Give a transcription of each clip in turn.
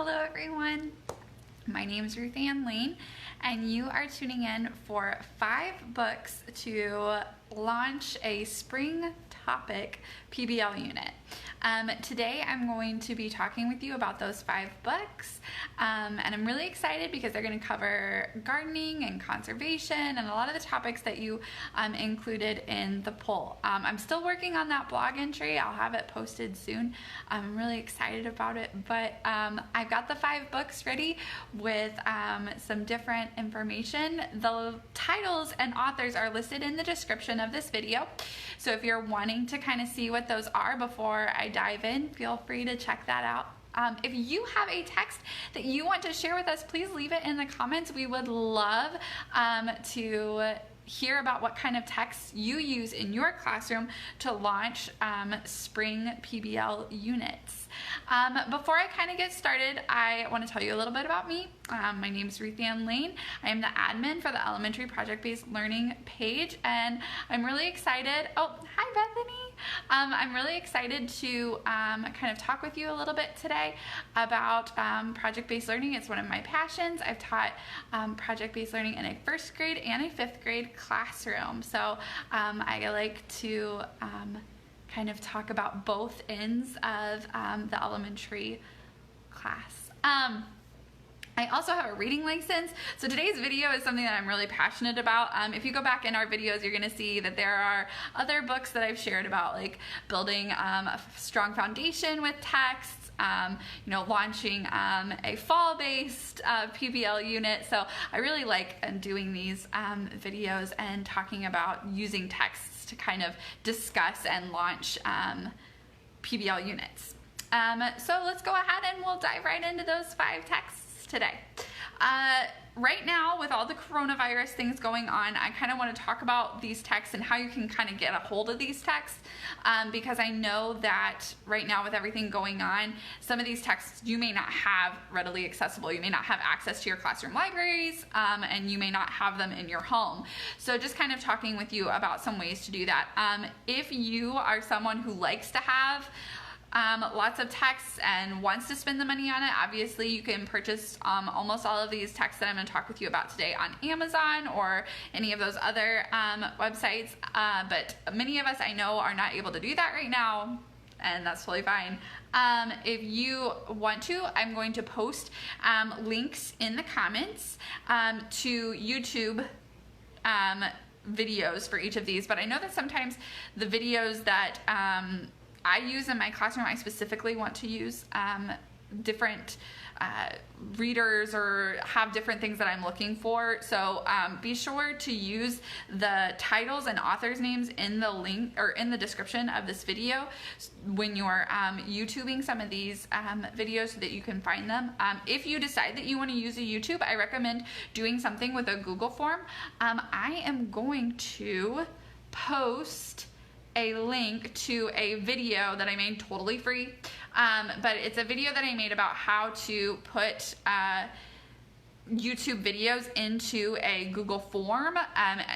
Hello everyone, my name is Ruth Ann Lane and you are tuning in for 5 books to launch a spring topic PBL unit. Today I'm going to be talking with you about those 5 books and I'm really excited because they're going to cover gardening and conservation and a lot of the topics that you included in the poll. I'm still working on that blog entry. I'll have it posted soon. I'm really excited about it, but I've got the 5 books ready with some different information. The titles and authors are listed in the description of this video, so if you're wanting to kind of see what those are before I dive in, feel free to check that out. If you have a text that you want to share with us, please leave it in the comments. We would love to hear about what kind of texts you use in your classroom to launch spring PBL units. Before I kind of get started, I want to tell you a little bit about me. My name is Ruth Ann Lane. I am the admin for the Elementary Project-Based Learning page, and I'm really excited. Oh, hi Bethany. I'm really excited to kind of talk with you a little bit today about project-based learning. It's one of my passions. I've taught project-based learning in a 1st grade and a 5th grade classroom. So I like to kind of talk about both ends of the elementary class. I also have a reading license, so today's video is something that I'm really passionate about. If you go back in our videos, you're going to see that there are other books that I've shared about, like building a strong foundation with texts, launching a fall-based PBL unit. So I really like doing these videos and talking about using texts to kind of discuss and launch PBL units. So let's go ahead and we'll dive right into those 5 texts today. Right now, with all the coronavirus things going on, I kind of want to talk about these texts and how you can kind of get a hold of these texts, because I know that right now with everything going on, some of these texts you may not have readily accessible. You may not have access to your classroom libraries, and you may not have them in your home. So just kind of talking with you about some ways to do that. If you are someone who likes to have lots of texts and wants to spend the money on it, obviously you can purchase almost all of these texts that I'm going to talk with you about today on Amazon or any of those other websites, but many of us I know are not able to do that right now, and that's totally fine. If you want to, I'm going to post links in the comments to YouTube videos for each of these, but I know that sometimes the videos that I use in my classroom, I specifically want to use different readers or have different things that I'm looking for. So be sure to use the titles and authors' names in the link or in the description of this video when you're YouTubing some of these videos so that you can find them. If you decide that you want to use a YouTube, I recommend doing something with a Google form. I am going to post a link to a video that I made totally free, but it's a video that I made about how to put YouTube videos into a Google form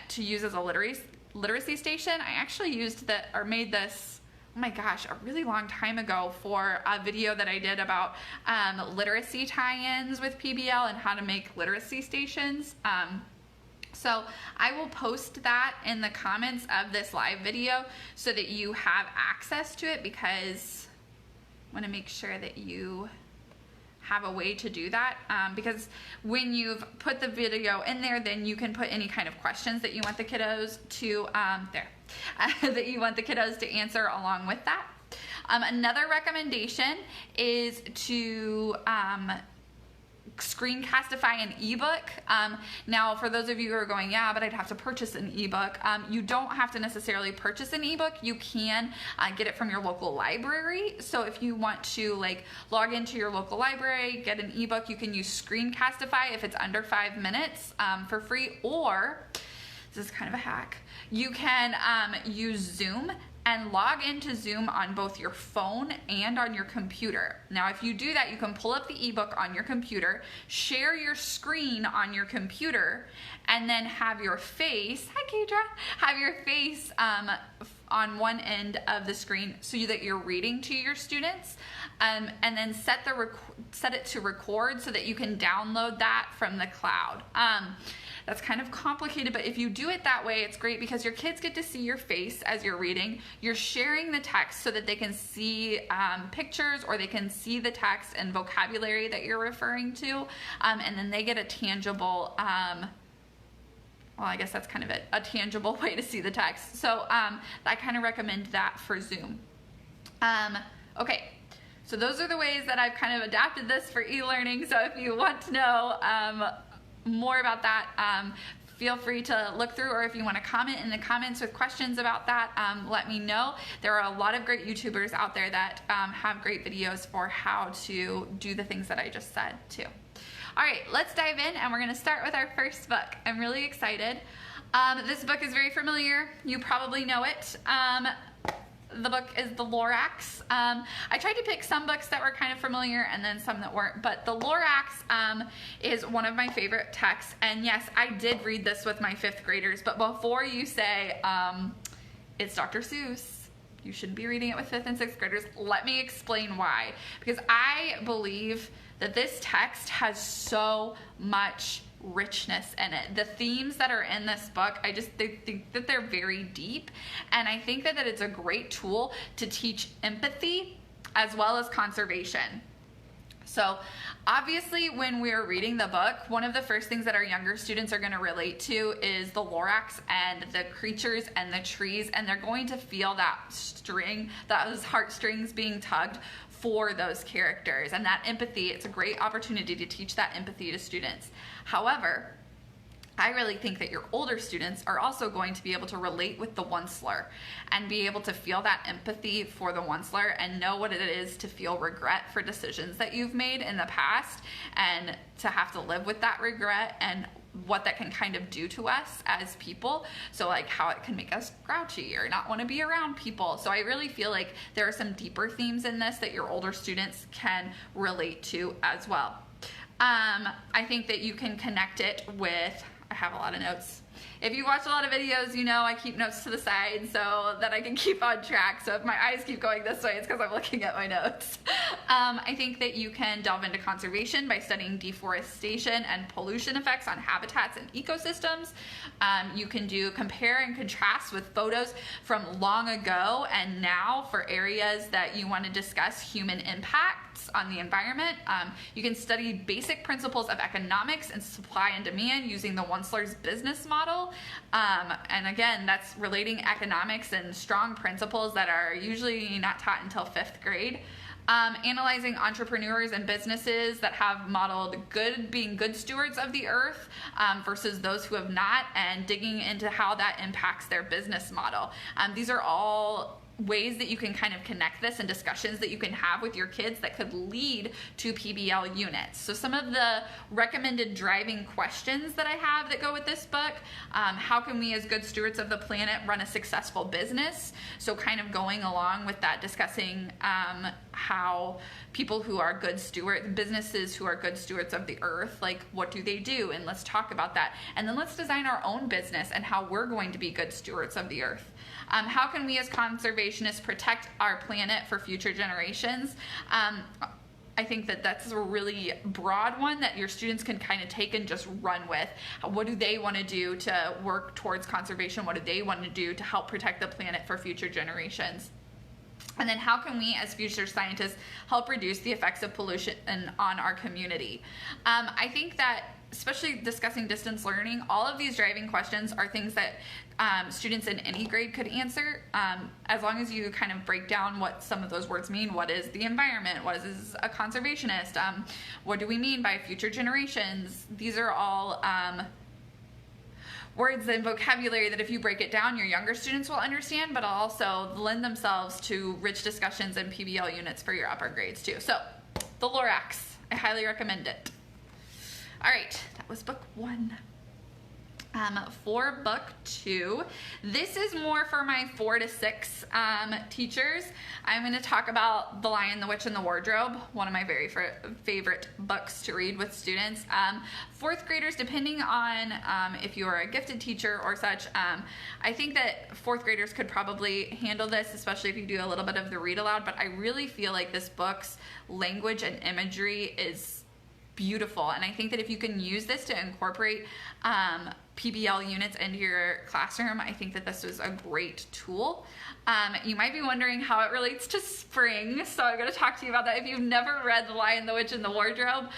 to use as a literacy station. I actually made this, oh my gosh, a really long time ago for a video that I did about literacy tie-ins with PBL and how to make literacy stations. So I will post that in the comments of this live video so that you have access to it, because I want to make sure that you have a way to do that, because when you've put the video in there, then you can put any kind of questions that you want the kiddos to that you want the kiddos to answer along with that. Another recommendation is to screencastify an ebook. Now for those of you who are going, yeah, but I'd have to purchase an ebook, you don't have to necessarily purchase an ebook. You can get it from your local library. So if you want to log into your local library, get an ebook, you can use Screencastify if it's under 5 minutes for free, or this is kind of a hack, you can use Zoom and log into Zoom on both your phone and on your computer. Now, if you do that, you can pull up the ebook on your computer, share your screen on your computer, and then have your face, hi Kadra, have your face on one end of the screen so that you're reading to your students. and then set it to record so that you can download that from the cloud. That's kind of complicated, but if you do it that way, it's great because your kids get to see your face as you're reading. You're sharing the text so that they can see pictures, or they can see the text and vocabulary that you're referring to, and then they get a tangible, well, I guess that's kind of a tangible way to see the text. So I kind of recommend that for Zoom. Okay. So those are the ways that I've kind of adapted this for e-learning. So if you want to know more about that, feel free to look through, or if you want to comment in the comments with questions about that, let me know. There are a lot of great YouTubers out there that have great videos for how to do the things that I just said too. All right, let's dive in, and we're going to start with our first book. I'm really excited. This book is very familiar. You probably know it. The book is The Lorax. I tried to pick some books that were kind of familiar and then some that weren't, but The Lorax is one of my favorite texts. And yes, I did read this with my 5th graders, but before you say it's Dr. Seuss, you shouldn't be reading it with 5th and 6th graders, let me explain why. Because I believe that this text has so much richness in it. The themes that are in this book, I think that they're very deep, and I think that it's a great tool to teach empathy as well as conservation. So obviously when we're reading the book, one of the first things that our younger students are going to relate to is the Lorax and the creatures and the trees, and they're going to feel that string, those heartstrings being tugged for those characters, and that empathy. It's a great opportunity to teach that empathy to students. However, I really think that your older students are also going to be able to relate with the onceler and be able to feel that empathy for the onceler and know what it is to feel regret for decisions that you've made in the past, and to have to live with that regret and what that can kind of do to us as people. So like how it can make us grouchy or not want to be around people. So I really feel like there are some deeper themes in this that your older students can relate to as well. I think that you can connect it with, I have a lot of notes. If you watch a lot of videos, you know I keep notes to the side so that I can keep on track. So if my eyes keep going this way, it's because I'm looking at my notes. I think that you can delve into conservation by studying deforestation and pollution effects on habitats and ecosystems. You can do compare and contrast with photos from long ago and now for areas that you want to discuss human impacts on the environment. You can study basic principles of economics and supply and demand using the onceler's business model. And again, that's relating economics and strong principles that are usually not taught until 5th grade. Analyzing entrepreneurs and businesses that have modeled being good stewards of the earth versus those who have not, and digging into how that impacts their business model. These are all ways that you can kind of connect this, and discussions that you can have with your kids that could lead to PBL units. So some of the recommended driving questions that I have that go with this book: how can we as good stewards of the planet run a successful business? So kind of going along with that, discussing how people who are good stewards, businesses who are good stewards of the earth, like what do they do? And let's talk about that. And then let's design our own business and how we're going to be good stewards of the earth. How can we as conservationists protect our planet for future generations? I think that that's a really broad one that your students can kind of take and just run with. What do they want to do to work towards conservation? What do they want to do to help protect the planet for future generations? And then how can we as future scientists help reduce the effects of pollution on our community? I think that, especially discussing distance learning, all of these driving questions are things that students in any grade could answer, as long as you kind of break down what some of those words mean. What is the environment? What is a conservationist? What do we mean by future generations? These are all words and vocabulary that if you break it down, your younger students will understand, but also lend themselves to rich discussions and PBL units for your upper grades too. So, The Lorax, I highly recommend it. All right, that was book 1. For book 2, this is more for my 4 to 6 teachers. I'm going to talk about The Lion, the Witch, and the Wardrobe, one of my very favorite books to read with students. 4th graders, depending on if you are a gifted teacher or such, I think that 4th graders could probably handle this, especially if you do a little bit of the read aloud, but I really feel like this book's language and imagery is beautiful, and I think that if you can use this to incorporate PBL units into your classroom, I think that this was a great tool. You might be wondering how it relates to spring, so I'm going to talk to you about that. If you've never read The Lion, the Witch, and the Wardrobe,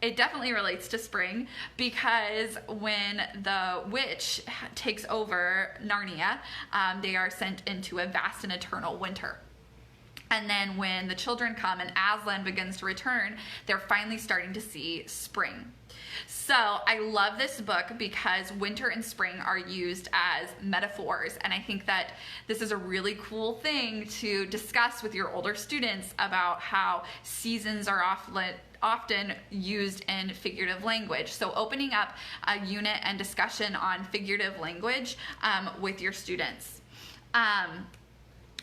it definitely relates to spring, because when the witch takes over Narnia, they are sent into a vast and eternal winter. And then when the children come and Aslan begins to return, they're finally starting to see spring. So I love this book because winter and spring are used as metaphors, and I think that this is a really cool thing to discuss with your older students about how seasons are often used in figurative language. So opening up a unit and discussion on figurative language with your students.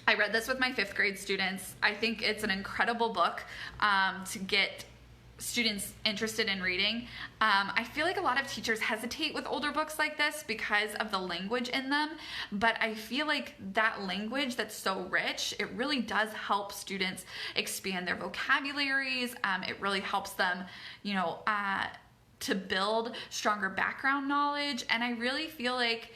I read this with my 5th grade students. I think it's an incredible book to get students interested in reading. I feel like a lot of teachers hesitate with older books like this because of the language in them, but I feel like that language that's so rich, it really does help students expand their vocabularies. It really helps them, to build stronger background knowledge, and I really feel like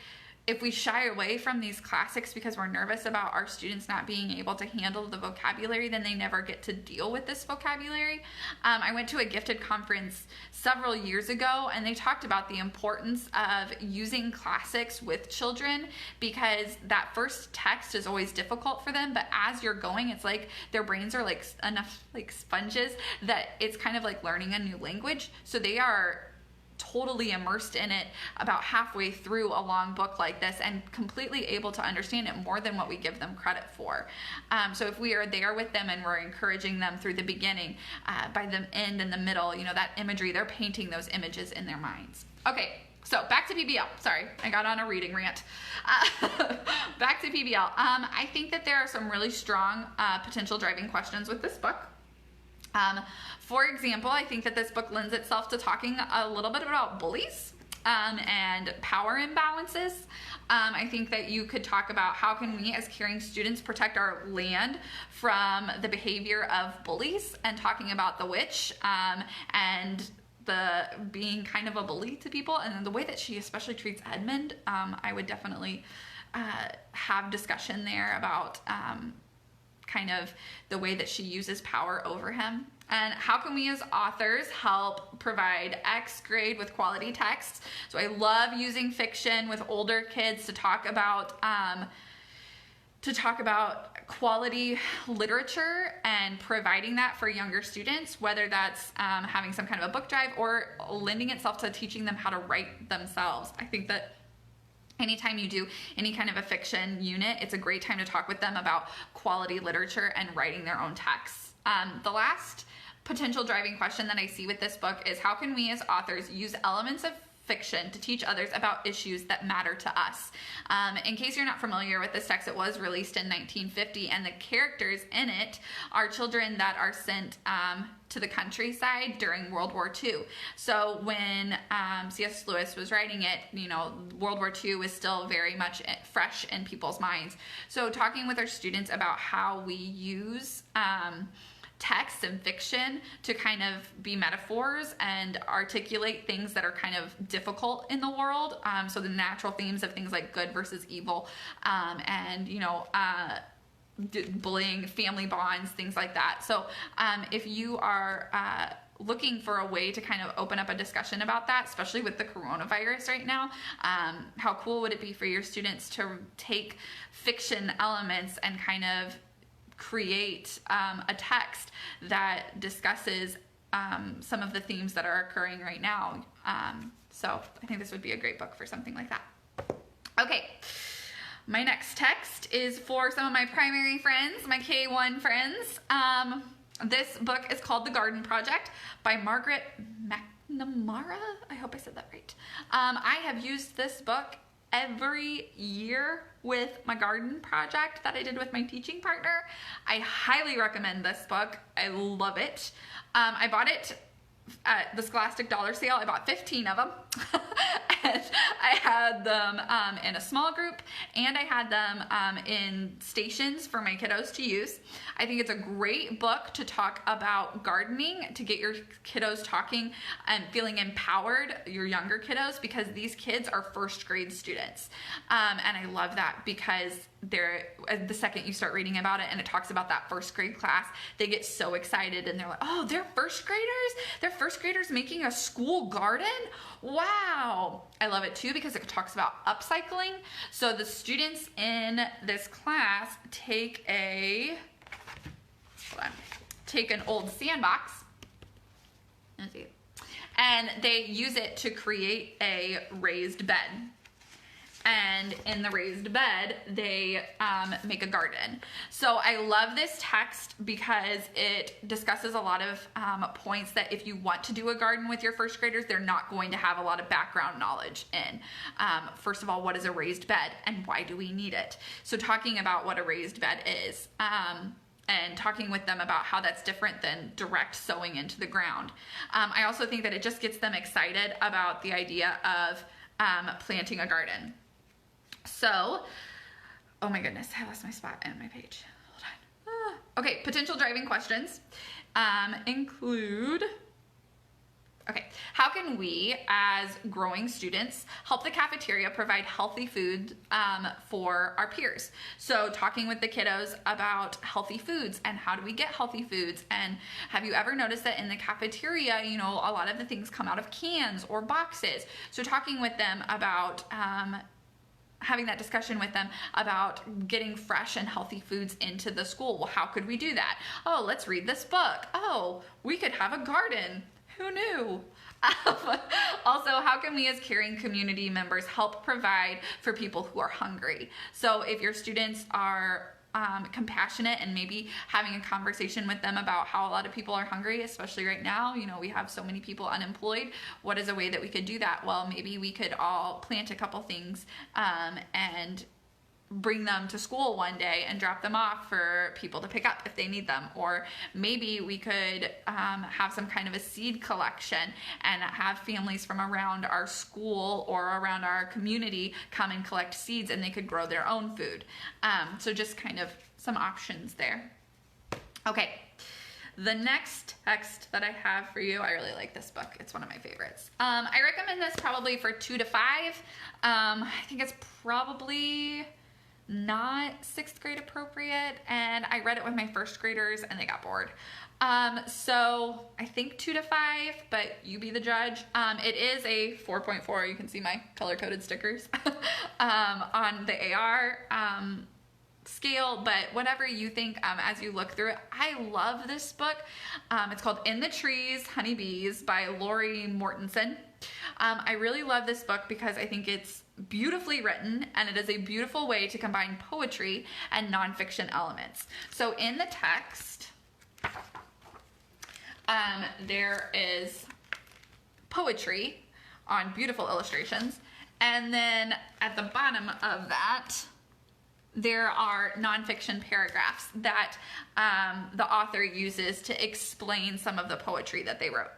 if we shy away from these classics because we're nervous about our students not being able to handle the vocabulary, then they never get to deal with this vocabulary. I went to a gifted conference several years ago, and they talked about the importance of using classics with children, because that first text is always difficult for them, but as you're going, it's like their brains are like enough like sponges that it's kind of like learning a new language. So they are totally immersed in it about halfway through a long book like this and completely able to understand it more than what we give them credit for. So if we are there with them and we're encouraging them through the beginning, by the end and the middle, that imagery, they're painting those images in their minds. Okay, so back to PBL. Sorry, I got on a reading rant. Back to PBL. I think that there are some really strong potential driving questions with this book. For example, I think that this book lends itself to talking a little bit about bullies and power imbalances. I think that you could talk about how can we as caring students protect our land from the behavior of bullies, and talking about the witch and the being kind of a bully to people, and then the way that she especially treats Edmund. I would definitely have discussion there about kind of the way that she uses power over him. And how can we as authors help provide X grade with quality texts? So I love using fiction with older kids to talk about quality literature and providing that for younger students, whether that's having some kind of a book drive or lending itself to teaching them how to write themselves. I think that anytime you do any kind of a fiction unit, it's a great time to talk with them about quality literature and writing their own texts. The last potential driving question that I see with this book is how can we as authors use elements of fiction to teach others about issues that matter to us. In case you're not familiar with this text, it was released in 1950, and the characters in it are children that are sent to the countryside during World War II. So when C.S. Lewis was writing it, World War II was still very much fresh in people's minds. So talking with our students about how we use text and fiction to kind of be metaphors and articulate things that are kind of difficult in the world. So the natural themes of things like good versus evil, and bullying, family bonds, things like that. So if you are looking for a way to kind of open up a discussion about that, especially with the coronavirus right now, how cool would it be for your students to take fiction elements and kind of create a text that discusses some of the themes that are occurring right now. So I think this would be a great book for something like that. Okay, my next text is for some of my primary friends, my K1 friends. This book is called The Garden Project by Margaret McNamara. McNamara. I hope I said that right. I have used this book every year with my garden project that I did with my teaching partner. I highly recommend this book. I love it. I bought it at the Scholastic dollar sale. I bought 15 of them. And I had them in a small group, and I had them in stations for my kiddos to use. I think it's a great book to talk about gardening, to get your kiddos talking and feeling empowered, your younger kiddos, because these kids are first grade students. And I love that because the second you start reading about it and it talks about that first grade class, they get so excited and they're like, oh, they're first graders? They're first graders making a school garden? Wow. I love it too because it talks about upcycling. So the students in this class take an old sandbox, and they use it to create a raised bed. And in the raised bed, they make a garden. So I love this text because it discusses a lot of points that if you want to do a garden with your first graders, they're not going to have a lot of background knowledge in. First of all, what is a raised bed and why do we need it? So talking about what a raised bed is, and talking with them about how that's different than direct sowing into the ground. I also think that it just gets them excited about the idea of planting a garden. So, oh my goodness, I lost my spot and my page. Hold on. Okay, potential driving questions include, how can we as growing students help the cafeteria provide healthy food for our peers? So talking with the kiddos about healthy foods and how do we get healthy foods, and have you ever noticed that in the cafeteria, you know, a lot of the things come out of cans or boxes. So talking with them about having that discussion with them about getting fresh and healthy foods into the school. Well, how could we do that? Oh, let's read this book. Oh, we could have a garden. Who knew? Also, how can we as caring community members help provide for people who are hungry? So if your students are compassionate and maybe having a conversation with them about how a lot of people are hungry, especially right now, you know, we have so many people unemployed. What is a way that we could do that? Well, maybe we could all plant a couple things and bring them to school one day and drop them off for people to pick up if they need them. Or maybe we could have some kind of a seed collection and have families from around our school or around our community come and collect seeds, and they could grow their own food. So just kind of some options there. Okay, the next text that I have for you, I really like this book. It's one of my favorites. I recommend this probably for 2 to 5. I think it's probably not 6th grade appropriate, and I read it with my first graders and they got bored. So I think 2 to 5, but you be the judge. It is a 4.4. You can see my color-coded stickers on the AR scale, but whatever you think as you look through it. I love this book. It's called In the Trees, Honeybees by Mortensen. I really love this book because I think it's beautifully written, and it is a beautiful way to combine poetry and nonfiction elements. So in the text, there is poetry on beautiful illustrations, and then at the bottom of that, there are nonfiction paragraphs that the author uses to explain some of the poetry that they wrote.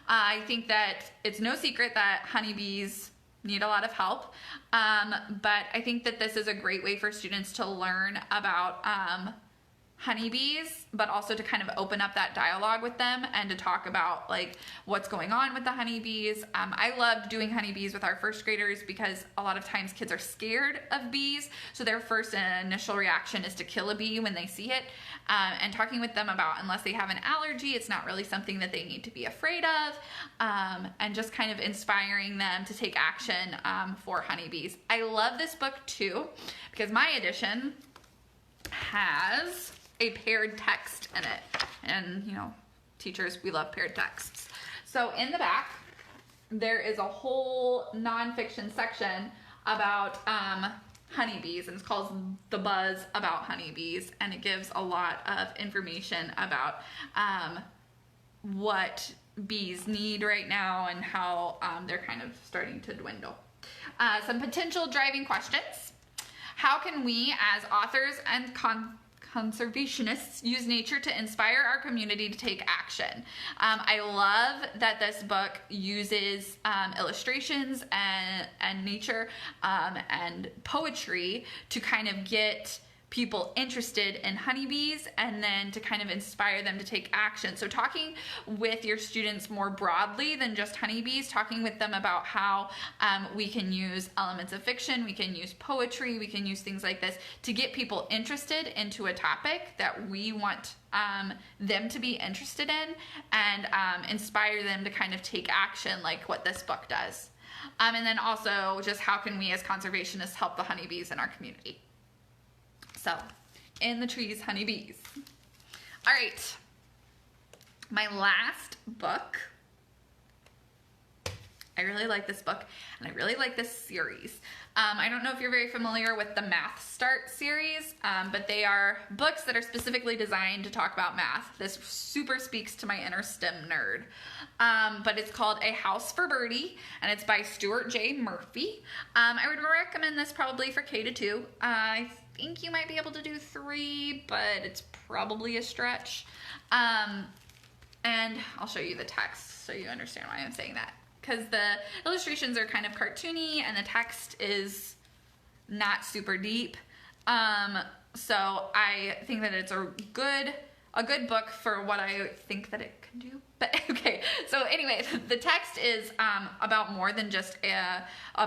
I think that it's no secret that honeybees need a lot of help, but I think that this is a great way for students to learn about honeybees, but also to kind of open up that dialogue with them and to talk about like what's going on with the honeybees. I loved doing honeybees with our first graders because a lot of times kids are scared of bees, so their first initial reaction is to kill a bee when they see it, and talking with them about, unless they have an allergy, it's not really something that they need to be afraid of, and just kind of inspiring them to take action for honeybees. I love this book too because my edition has a paired text in it, and you know, teachers, we love paired texts. So in the back there is a whole nonfiction section about honeybees, and it's called The Buzz About Honeybees, and it gives a lot of information about what bees need right now and how they're kind of starting to dwindle. Some potential driving questions. How can we as authors and conservationists use nature to inspire our community to take action? I love that this book uses illustrations and nature and poetry to kind of get people interested in honeybees and then to kind of inspire them to take action. So talking with your students more broadly than just honeybees, talking with them about how we can use elements of fiction, we can use poetry, we can use things like this to get people interested into a topic that we want them to be interested in, and inspire them to kind of take action like what this book does. And then also just how can we as conservationists help the honeybees in our community? So, in the trees, honeybees. All right, my last book. I really like this book, and I really like this series. I don't know if you're very familiar with the Math Start series, but they are books that are specifically designed to talk about math. This super speaks to my inner STEM nerd. But it's called A House for Birdie, and it's by Stuart J. Murphy. I would recommend this probably for K-2. I think you might be able to do 3, but it's probably a stretch. And I'll show you the text so you understand why I'm saying that. Because the illustrations are kind of cartoony and the text is not super deep. So I think that it's a good book for what I think that it can do. But okay, so anyway, the text is about more than just a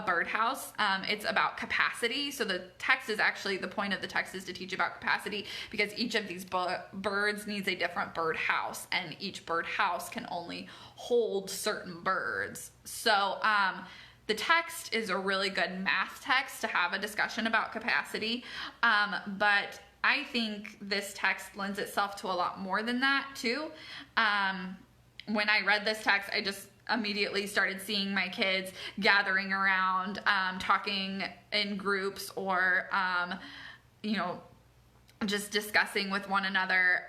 birdhouse. It's about capacity. So the text is actually, the point of the text is to teach about capacity, because each of these birds needs a different birdhouse, and each birdhouse can only hold certain birds. So the text is a really good math text to have a discussion about capacity, but I think this text lends itself to a lot more than that too. When I read this text, I just immediately started seeing my kids gathering around, talking in groups, or, just discussing with one another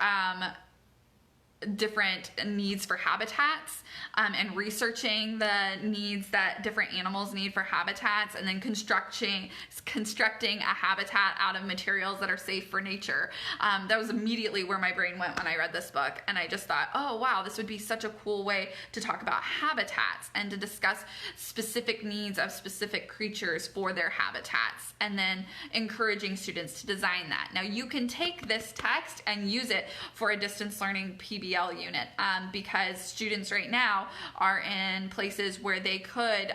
different needs for habitats, and researching the needs that different animals need for habitats, and then constructing a habitat out of materials that are safe for nature. That was immediately where my brain went when I read this book, and I just thought, oh wow, this would be such a cool way to talk about habitats and to discuss specific needs of specific creatures for their habitats, and then encouraging students to design that. Now you can take this text and use it for a distance learning PBL unit, because students right now are in places where they could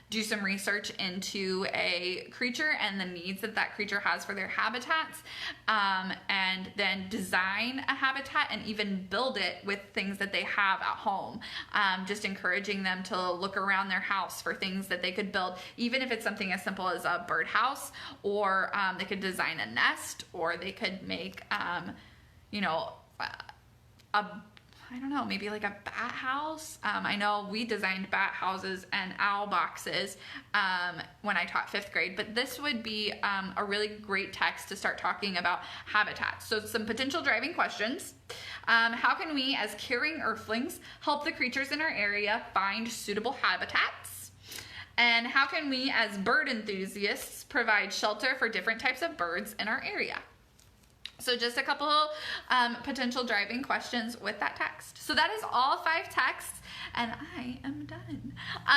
do some research into a creature and the needs that that creature has for their habitats, and then design a habitat and even build it with things that they have at home. Just encouraging them to look around their house for things that they could build, even if it's something as simple as a birdhouse, or they could design a nest, or they could make, I don't know, maybe like a bat house. I know we designed bat houses and owl boxes when I taught 5th grade, but this would be a really great text to start talking about habitats. So some potential driving questions. How can we as caring earthlings help the creatures in our area find suitable habitats? And how can we as bird enthusiasts provide shelter for different types of birds in our area? So just a couple potential driving questions with that text. So that is all 5 texts, and I am done.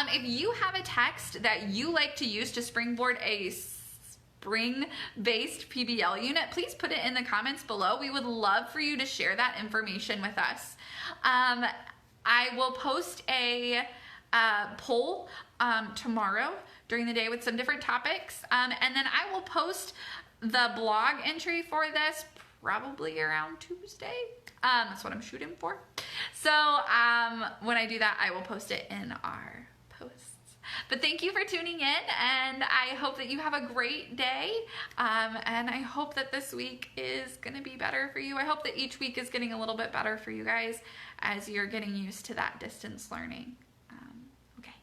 If you have a text that you like to use to springboard a spring-based PBL unit, please put it in the comments below. We would love for you to share that information with us. I will post a poll tomorrow during the day with some different topics, and then I will post the blog entry for this probably around Tuesday. That's what I'm shooting for. So when I do that, I will post it in our posts. But thank you for tuning in, and I hope that you have a great day, and I hope that this week is going to be better for you. I hope that each week is getting a little bit better for you guys as you're getting used to that distance learning. Okay,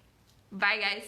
bye guys.